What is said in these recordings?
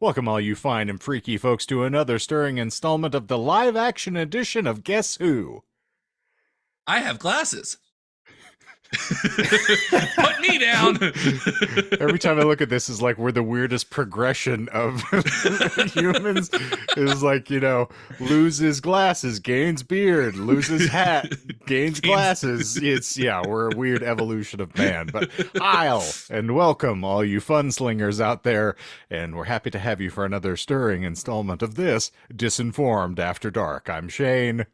Welcome, all you fine and freaky folks, to another stirring installment of the live-action edition of Guess Who? I have glasses. Put me down. Every time I look at this, is like we're the weirdest progression of humans. It's like, loses glasses, gains beard, loses hat, gains glasses. We're a weird evolution of man. But and welcome all you fun slingers out there, and we're happy to have you for another stirring installment of this Disinformed After Dark. I'm Shane.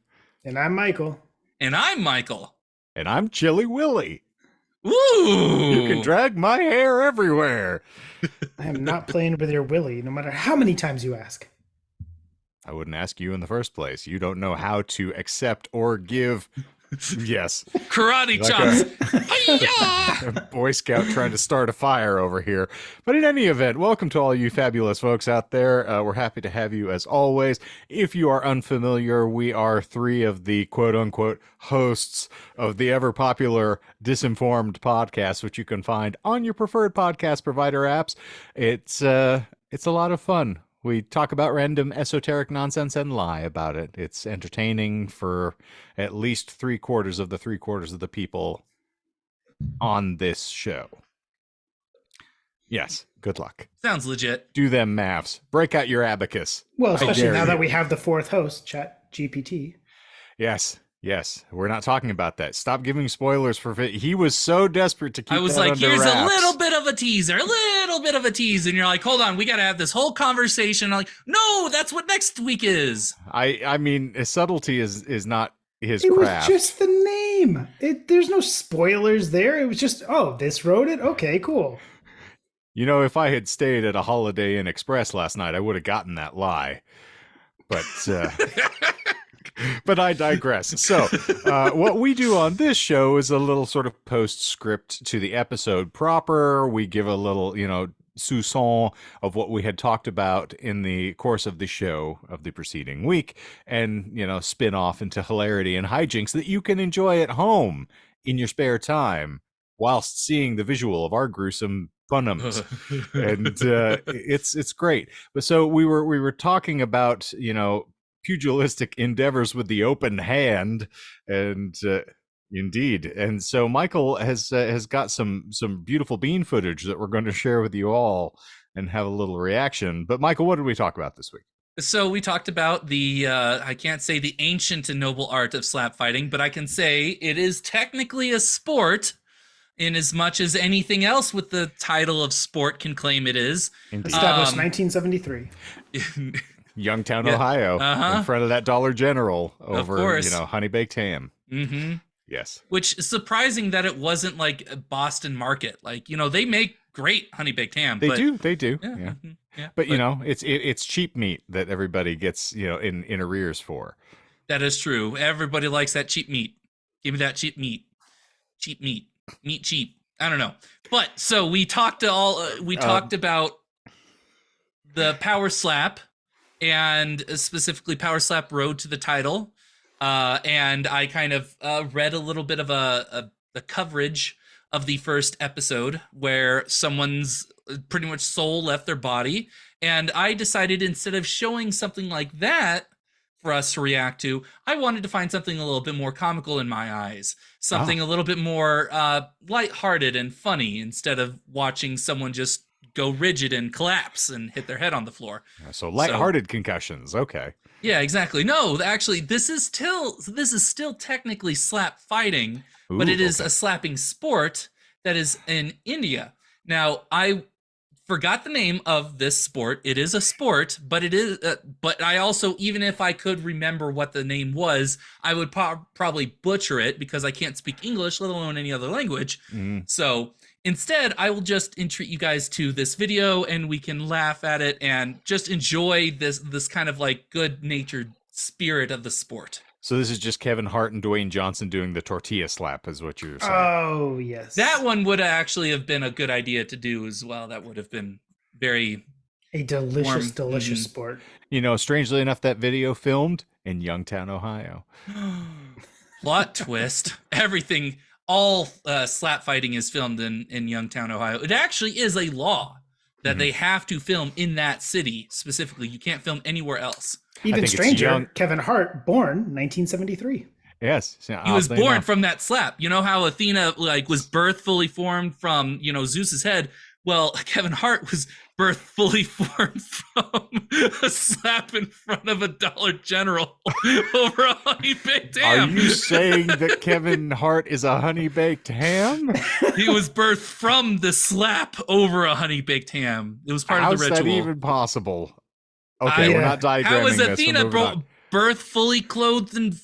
And I'm Michael. And I'm Michael. And I'm Chilly Willy. Ooh! You can drag my hair everywhere. I am not playing with your Willy, no matter how many times you ask. I wouldn't ask you in the first place. You don't know how to accept or give. Yes. Karate chops. Boy Scout trying to start a fire over here. But in any event, welcome to all you fabulous folks out there. We're happy to have you as always. If you are unfamiliar, we are three of the quote-unquote hosts of the ever-popular Disinformed podcast, which you can find on your preferred podcast provider apps. It's a lot of fun. We talk about random esoteric nonsense and lie about it. It's entertaining for at least three-quarters of the people on this show. Yes, good luck. Sounds legit. Do them maths. Break out your abacus. Well, especially now that we have the fourth host, Chat GPT. Yes. We're not talking about that. Stop giving spoilers for he was so desperate to keep that under wraps. I was like, here's a little bit of a teaser, and you're like, hold on, we got to have this whole conversation. I'm like, no, that's what next week is. I mean, subtlety is not his craft. It was just the name. There's no spoilers there. It was just, this wrote it? Okay, cool. If I had stayed at a Holiday Inn Express last night, I would have gotten that lie. But... But I digress. So what we do on this show is a little sort of postscript to the episode proper. We give a little, soupçon of what we had talked about in the course of the show of the preceding week and, spin off into hilarity and hijinks that you can enjoy at home in your spare time whilst seeing the visual of our gruesome funums. And it's great. But so we were talking about, pugilistic endeavors with the open hand, and indeed. And so Michael has got some beautiful bean footage that we're going to share with you all and have a little reaction. But Michael, what did we talk about this week? So we talked about the, I can't say the ancient and noble art of slap fighting, but I can say it is technically a sport in as much as anything else with the title of sport can claim it is. Established 1973. Youngtown, Ohio, in front of that Dollar General over, honey baked ham. Mm-hmm. Yes. Which is surprising that it wasn't like a Boston Market. Like, they make great honey baked ham. They do. Yeah. Yeah. But it's cheap meat that everybody gets, in arrears for. That is true. Everybody likes that cheap meat. Give me that cheap meat. Cheap meat. Meat cheap. I don't know. But so we talked about the power slap, and specifically Power Slap Road to the Title. And I kind of read a little bit of the coverage of the first episode where someone's pretty much soul left their body. And I decided instead of showing something like that for us to react to, I wanted to find something a little bit more comical in my eyes. Something a little bit more lighthearted and funny instead of watching someone just go rigid and collapse and hit their head on the floor. So lighthearted concussions. Okay. Yeah, exactly. No, actually, this is still technically slap fighting, but it is a slapping sport that is in India. Now, I forgot the name of this sport. It is a sport, but it is. But I also, even if I could remember what the name was, I would probably butcher it because I can't speak English, let alone any other language. So instead, I will just entreat you guys to this video, and we can laugh at it and just enjoy this kind of like good-natured spirit of the sport. So this is just Kevin Hart and Dwayne Johnson doing the tortilla slap, is what you're saying. Oh, yes. That one would actually have been a good idea to do as well. That would have been a delicious sport. Strangely enough, that video filmed in Youngtown, Ohio. Plot twist. Everything, all slap fighting is filmed in Youngtown, Ohio. It actually is a law that they have to film in that city specifically. You can't film anywhere else. Even think it's stranger, young. Kevin Hart, born 1973. Yes. He was born from that slap. You know how Athena was birthed fully formed from, Zeus's head? Well, Kevin Hart was birthed fully formed from a slap in front of a Dollar General over a honey-baked ham. Are you saying that Kevin Hart is a honey-baked ham? He was birthed from the slap over a honey-baked ham. It was part of the ritual. How's that even possible? Okay, we're not diagramming How was this. Athena birthed fully clothed and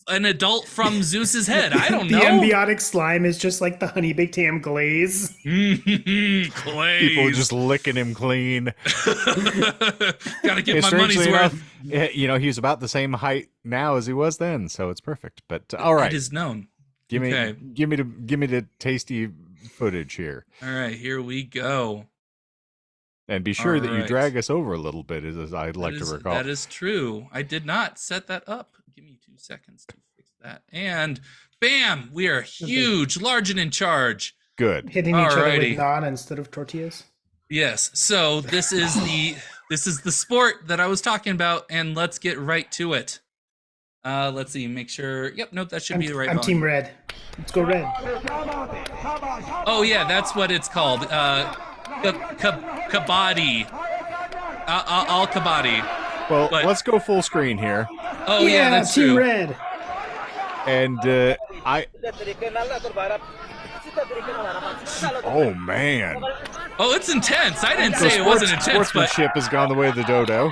an adult from Zeus's head? I don't know. The embiotic slime is just like the honey baked ham glaze. Glaze. People just licking him clean. Gotta get my money's worth. He's about the same height now as he was then, so it's perfect. But all right, it is known. Give me the tasty footage here. All right, here we go. And be sure that you drag us over a little bit, as I'd like to recall. That is true. I did not set that up. Give me 2 seconds to fix that. And bam, we are huge, large and in charge. Good. Hitting each other with naan instead of tortillas. Yes. So this is the sport that I was talking about, and let's get right to it. Let's see. Make sure. Yep. Nope. That should be the right one. I'm Team Red. Let's go Red. Oh yeah, that's what it's called. Kabaddi. All Kabaddi. Well, let's go full screen here. Oh yeah, that's Team true. Red. And oh man. Oh, it's intense. I didn't say it wasn't intense, but sportsmanship has gone the way of the dodo.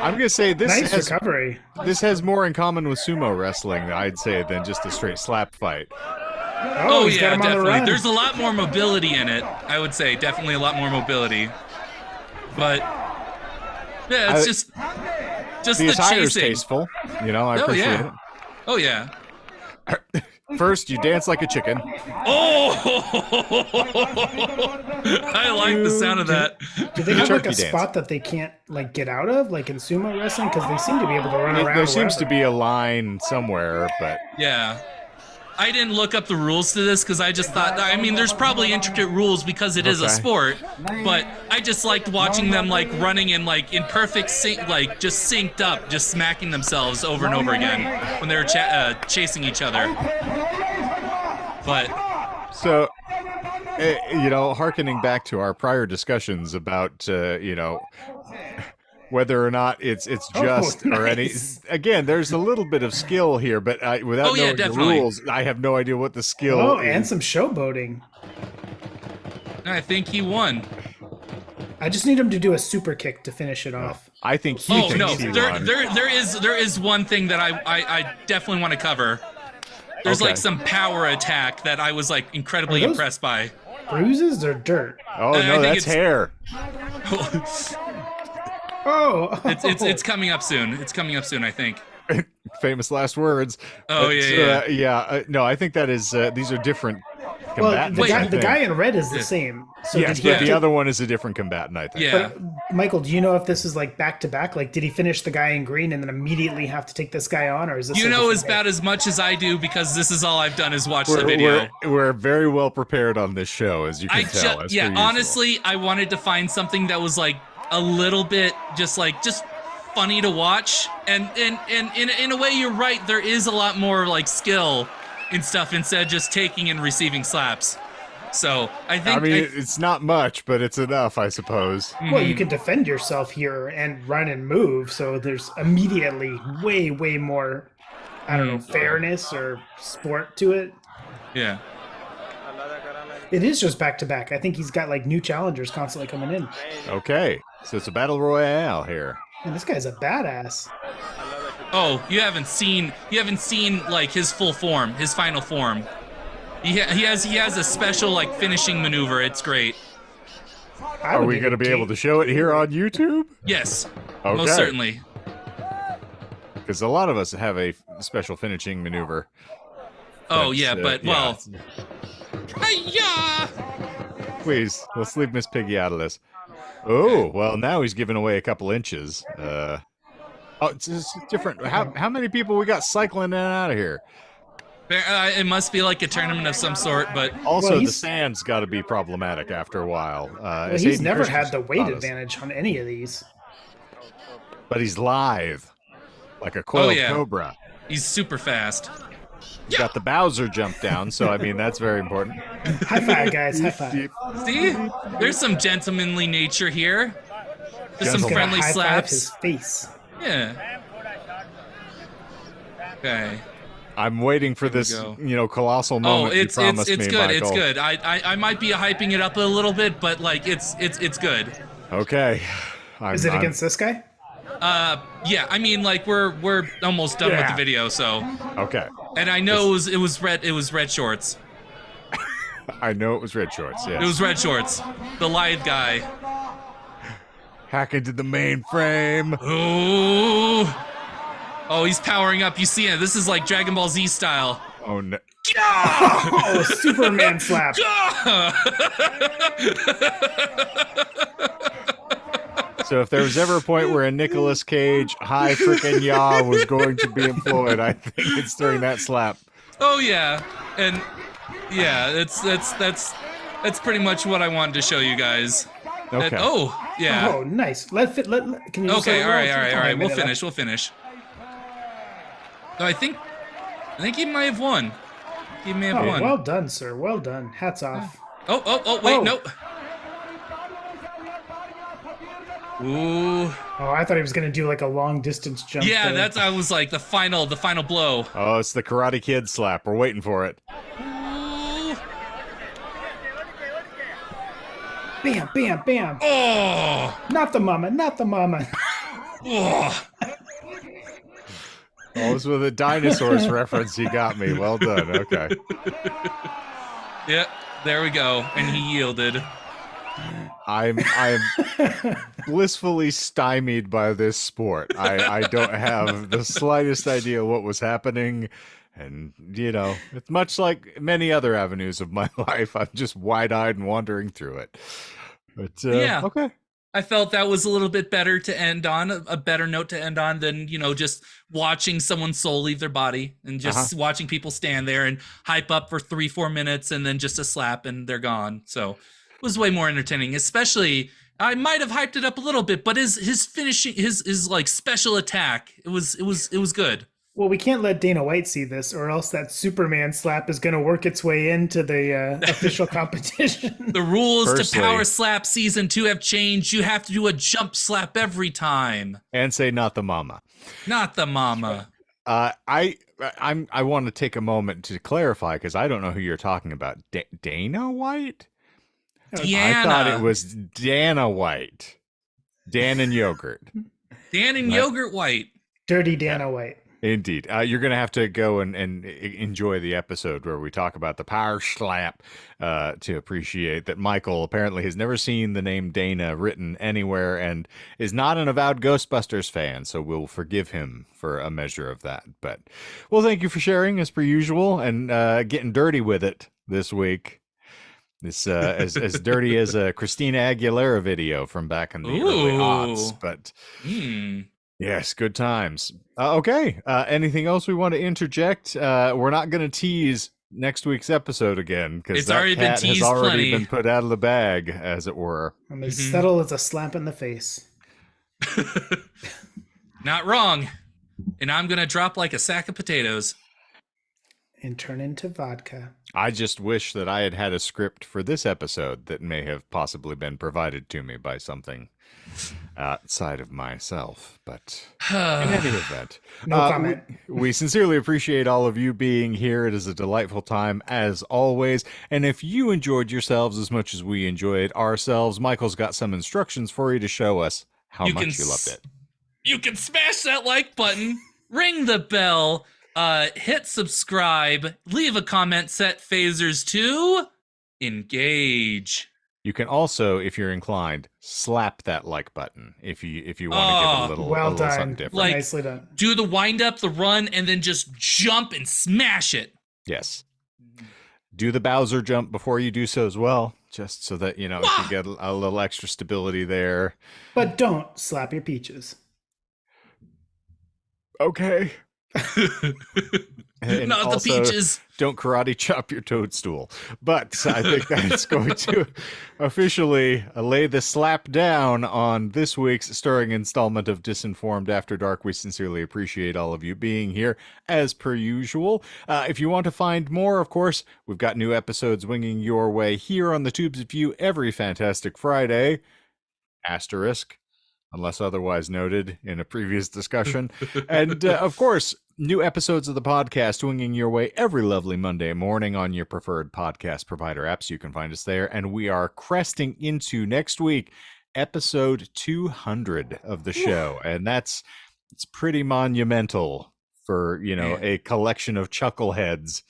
I'm gonna say this recovery. This has more in common with sumo wrestling, I'd say, than just a straight slap fight. Oh yeah, definitely. There's a lot more mobility in it. I would say definitely a lot more mobility. But yeah, it's just the attire's chasing. Tasteful, I appreciate it. Oh yeah. First, you dance like a chicken. Oh! I like the sound of that. Do they have like a spot that they can't get out of, like in sumo wrestling? Because they seem to be able to run around. There seems to be a line somewhere, but yeah. I didn't look up the rules to this because I just thought, there's probably intricate rules because it is a sport, but I just liked watching them running and in perfect sync, just synced up, just smacking themselves over and over again when they were chasing each other. But so, hearkening back to our prior discussions about, whether or not it's just or any. Again, there's a little bit of skill here, but without knowing the rules, I have no idea what the skill is. Oh, and some showboating. I think he won. I just need him to do a super kick to finish it off. I think he thinks he won. There is one thing that I definitely want to cover. There's some power attack that I was incredibly impressed by. Bruises or dirt? Oh no, that's hair. Oh, it's coming up soon. It's coming up soon, I think. Famous last words. Oh yeah. No, I think that is. These are different. Well, the guy in red is the same. So yes, but the other one is a different combatant, I think. Yeah. But, Michael, do you know if this is back to back? Did he finish the guy in green and then immediately have to take this guy on, or is this? About as much as I do because this is all I've done is watch the video. We're very well prepared on this show, as you can tell. Honestly, I wanted to find something that was a little bit just funny to watch, and in a way, you're right. There is a lot more skill and stuff instead of just taking and receiving slaps. So I think it's not much, but it's enough, I suppose. Well, you can defend yourself here and run and move, so there's immediately way more, I don't know, fairness or sport to it. Yeah. It is just back to back. I think he's got new challengers constantly coming in. Okay, so it's a battle royale here. And this guy's a badass. Oh, you haven't seen his full form, his final form. He has a special finishing maneuver. It's great. Are we going to be able to show it here on YouTube? Yes, okay. Most certainly. Because a lot of us have a special finishing maneuver. Oh yeah, but well. Hi-ya! Please, let's leave Miss Piggy out of this. Oh, well, now he's giving away a couple inches. Oh, it's different. How many people we got cycling in and out of here? It must be like a tournament of some sort, but Also, Well, the he's- sand's got to be problematic after a while. Well, as he's Hayden never had the Christensen weight taught us. advantage on any of these. But he's lithe, like a coiled yeah. cobra. he's super fast. He's got the Bowser jump down, so I mean that's very important. High five, guys. High five. See? There's some gentlemanly nature here. There's some He's gonna friendly high five his slaps. face. Yeah. Okay. I'm waiting for this, go. colossal Oh, moment it's you promised good. me, It's Michael. good. I might be hyping it up a little bit, but like it's good. Okay. Is it against this guy? Yeah. I mean, like we're almost done with Yeah. the video, so. Okay. And I know it was red shorts. I know it was red shorts. Yes. It was red shorts. The lithe guy. Hack into the mainframe. Ooh. Oh, he's powering up. You see it. This is like Dragon Ball Z style. Oh no. Oh, Superman slap. So if there was ever a point where a Nicolas Cage high frickin' yaw was going to be employed, I think it's during that slap. Oh yeah, and yeah, that's pretty much what I wanted to show you guys. Okay. Yeah. Oh, nice. Can you just Okay. let it All roll? right. It's All right. only All a right. We'll minute finish. We'll finish. So I think he might have won. He may have left. Oh, won. well done, sir. Well done. Hats off. Oh. Wait. Oh. No. Ooh. Oh, I thought he was gonna do like a long distance jump. Yeah. there. I was like the final blow. Oh, it's the Karate Kid slap. We're waiting for it. Ooh. Bam, bam, bam. Oh. Not the mama. Not the mama. Oh. Oh, this was a dinosaurs reference. You got me. Well done. Okay. Yep. There we go. And he yielded. I'm blissfully stymied by this sport. I don't have the slightest idea what was happening. And, it's much like many other avenues of my life. I'm just wide-eyed and wandering through it. But, Yeah. Okay. I felt that was a little bit better to end on, a better note to end on than, just watching someone's soul leave their body and just watching people stand there and hype up for 3-4 minutes and then just a slap and they're gone. So it was way more entertaining, especially I might have hyped it up a little bit, but his finishing, his like special attack, it was good. Well, we can't let Dana White see this, or else that Superman slap is going to work its way into the official competition. The rules Firstly- to Power Slap Season 2 have changed. You have to do a jump slap every time. And say not the mama. Not the mama. I want to take a moment to clarify because I don't know who you're talking about. Dana White? Deanna. I thought it was Dana White. Dan and Yogurt. Dan and Yogurt White. Dirty Dana White. Indeed. You're going to have to go and enjoy the episode where we talk about the power slap to appreciate that Michael apparently has never seen the name Dana written anywhere and is not an avowed Ghostbusters fan, so we'll forgive him for a measure of that. But, well, thank you for sharing as per usual and getting dirty with it this week. This as dirty as a Christina Aguilera video from back in the early aughts, but... Yes, good times. Okay. Anything else we want to interject? We're not going to tease next week's episode again because It's that already been cat has teased already plenty. been put out of the bag, as it were. I'm as subtle as a slap in the face. Not wrong. And I'm going to drop like a sack of potatoes. And turn into vodka. I just wish that I had had a script for this episode that may have possibly been provided to me by something outside of myself. But in any event, No comment. We sincerely appreciate all of you being here. It is a delightful time as always. And if you enjoyed yourselves as much as we enjoyed ourselves, Michael's got some instructions for you to show us how much you loved it. You can smash that like button, ring the bell, hit subscribe, leave a comment, set phasers to engage. You can also, if you're inclined, slap that like button if you want to give it a little something done. different. Like, Nicely done. do the wind up, the run, and then just jump and smash it. Yes. Do the Bowser jump before you do so as well, just so that, you can get a little extra stability there. But don't slap your peaches. Okay. And Not the also, peaches. don't karate chop your toadstool. But I think that's going to officially lay the slap down on this week's stirring installment of Disinformed After Dark. We sincerely appreciate all of you being here, as per usual. If you want to find more, of course, we've got new episodes winging your way here on the Tubes of View every Fantastic Friday. Asterisk. Unless otherwise noted in a previous discussion. And of course, new episodes of the podcast winging your way every lovely Monday morning on your preferred podcast provider apps. You can find us there. And we are cresting into next week, episode 200 of the show. And it's pretty monumental for, a collection of chuckleheads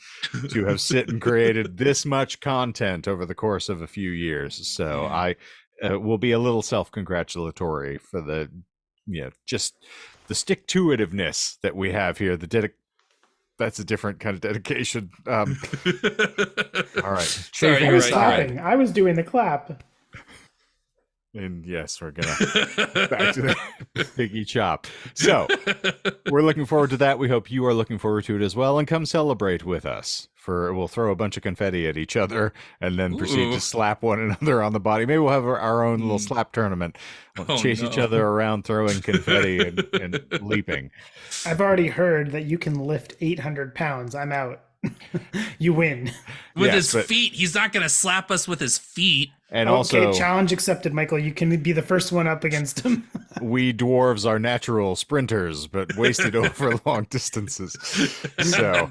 to have sit and created this much content over the course of a few years. So I will be a little self-congratulatory for the, just the stick-to-itiveness that we have here. That's a different kind of dedication. All right. Sorry, I was clapping. I was doing the clap. And yes, we're gonna back to the piggy chop. So we're looking forward to that. We hope you are looking forward to it as well, and come celebrate with us. We'll throw a bunch of confetti at each other and then proceed to slap one another on the body. Maybe we'll have our own little slap tournament. We'll chase each other around throwing confetti and leaping. I've already heard that you can lift 800 pounds. I'm out. You win. With his feet. He's not going to slap us with his feet. And okay, also, challenge accepted, Michael. You can be the first one up against him. We dwarves are natural sprinters, but wasted over long distances. So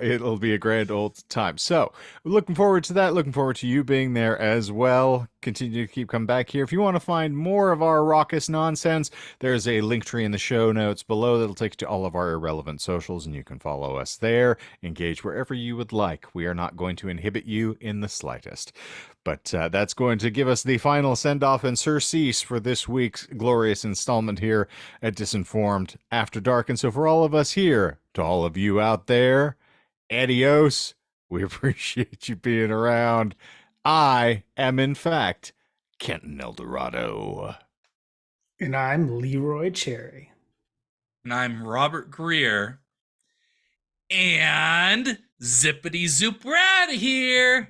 it'll be a grand old time. So looking forward to that. Looking forward to you being there as well. Continue to keep coming back here. If you want to find more of our raucous nonsense, there's a link tree in the show notes below that'll take you to all of our irrelevant socials, and you can follow us there. Engage wherever you would like. We are not going to inhibit you in the slightest. But that's going to give us the final send-off and surcease for this week's glorious installment here at Disinformed After Dark. And so for all of us here, to all of you out there, adios. We appreciate you being around. I am, in fact, Kenton Eldorado. And I'm Leroy Cherry. And I'm Robert Greer. And zippity zoop, we're out of here.